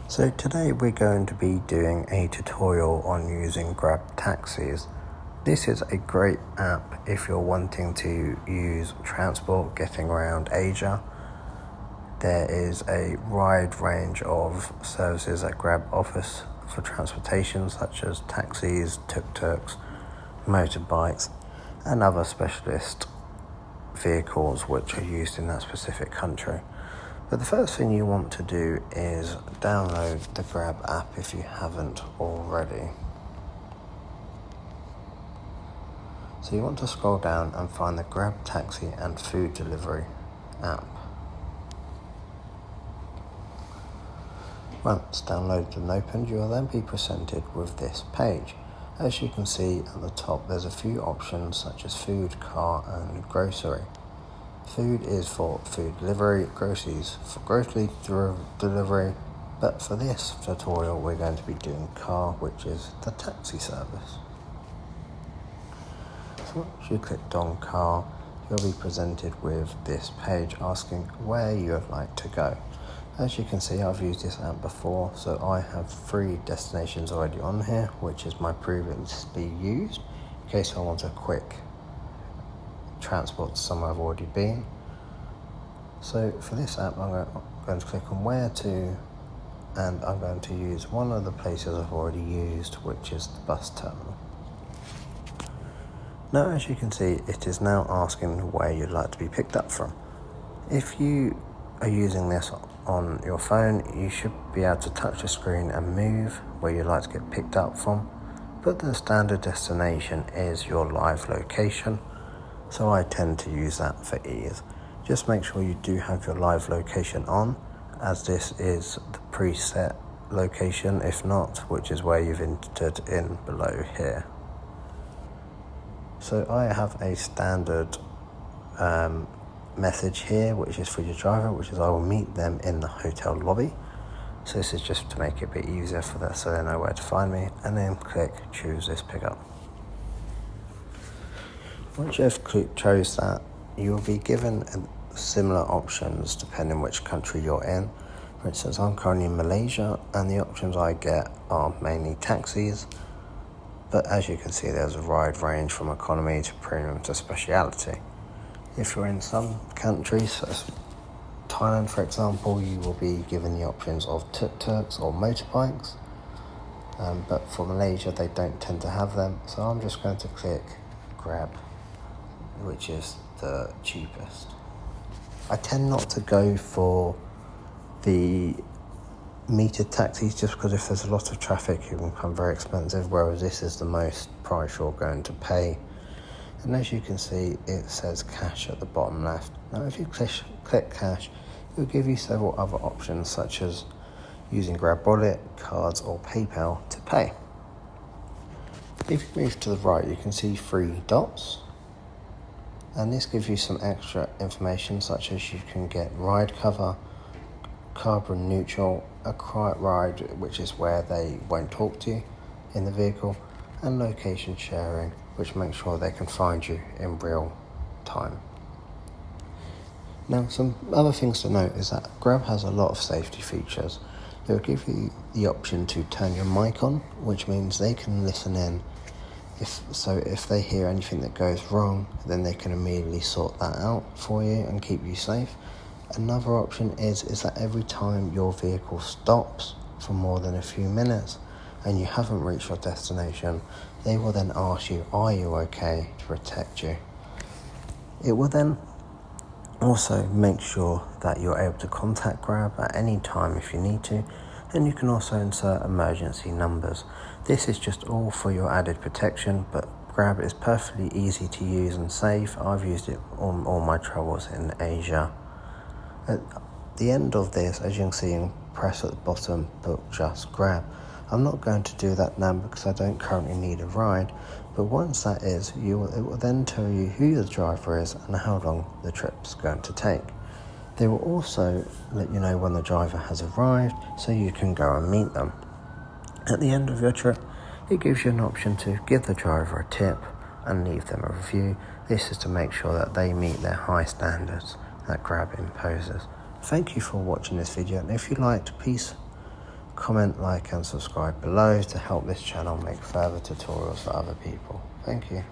So today we're going to be doing a tutorial on using Grab taxis. This is a great app if you're wanting to use transport getting around Asia. There is a wide range of services that Grab offers for transportation, such as taxis, tuk-tuks, motorbikes and other specialist vehicles which are used in that specific country. But the first thing you want to do is download the Grab app if you haven't already. So you want to scroll down and find the Grab taxi and food delivery app. Once downloaded and opened, you will then be presented with this page. As you can see at the top, there's a few options such as food, car and grocery. Food is for food delivery, groceries for grocery delivery, but for this tutorial we're going to be doing car, which is the taxi service. So once you clicked on car, you'll be presented with this page asking where you would like to go. As you can see, I've used this app before, so I have 3 destinations already on here, which is my previously used, in case I want a quick transport to somewhere I've already been. So for this app, I'm going to click on where to, and I'm going to use one of the places I've already used, which is the bus terminal. Now, as you can see, it is now asking where you'd like to be picked up from. If you are using this on your phone, you should be able to touch the screen and move where you'd like to get picked up from, but the standard destination is your live location. So I tend to use that for ease. Just make sure you do have your live location on, as this is the preset location, if not, which is where you've entered in below here. So I have a standard message here, which is for your driver, which is I will meet them in the hotel lobby. So this is just to make it a bit easier for that, so they know where to find me, and then click choose this pickup. Once you've chose that, you will be given similar options depending which country you're in. For instance, I'm currently in Malaysia, and the options I get are mainly taxis, but as you can see, there's a wide range from economy to premium to speciality. If you're in some countries, such as Thailand for example, you will be given the options of tuk-tuks or motorbikes, but for Malaysia they don't tend to have them, so I'm just going to click Grab, which is the cheapest. I tend not to go for the metered taxis just because if there's a lot of traffic it can become very expensive, whereas this is the most price you're going to pay. And as you can see, it says cash at the bottom left. Now if you click cash, it will give you several other options such as using Grab Wallet, cards or PayPal to pay. If you move to the right, you can see 3 dots. And this gives you some extra information such as you can get ride cover, carbon neutral, a quiet ride, which is where they won't talk to you in the vehicle, and location sharing, which makes sure they can find you in real time. Now, some other things to note is that Grab has a lot of safety features. It will give you the option to turn your mic on, which means they can listen in. If they hear anything that goes wrong, then they can immediately sort that out for you and keep you safe. Another option is that every time your vehicle stops for more than a few minutes and you haven't reached your destination, they will then ask you, are you okay, to protect you. It will then also make sure that you're able to contact Grab at any time if you need to, and you can also insert emergency numbers. This is just all for your added protection, but Grab is perfectly easy to use and safe. I've used it on all my travels in Asia. At the end of this, as you can see, press at the bottom, book just Grab. I'm not going to do that now because I don't currently need a ride, but once that is, it will then tell you who the driver is and how long the trip's going to take. They will also let you know when the driver has arrived, so you can go and meet them. At the end of your trip, it gives you an option to give the driver a tip and leave them a review. This is to make sure that they meet their high standards that Grab imposes. Thank you for watching this video, and if you liked, please Comment, like and subscribe below to help this channel make further tutorials for other people. Thank you.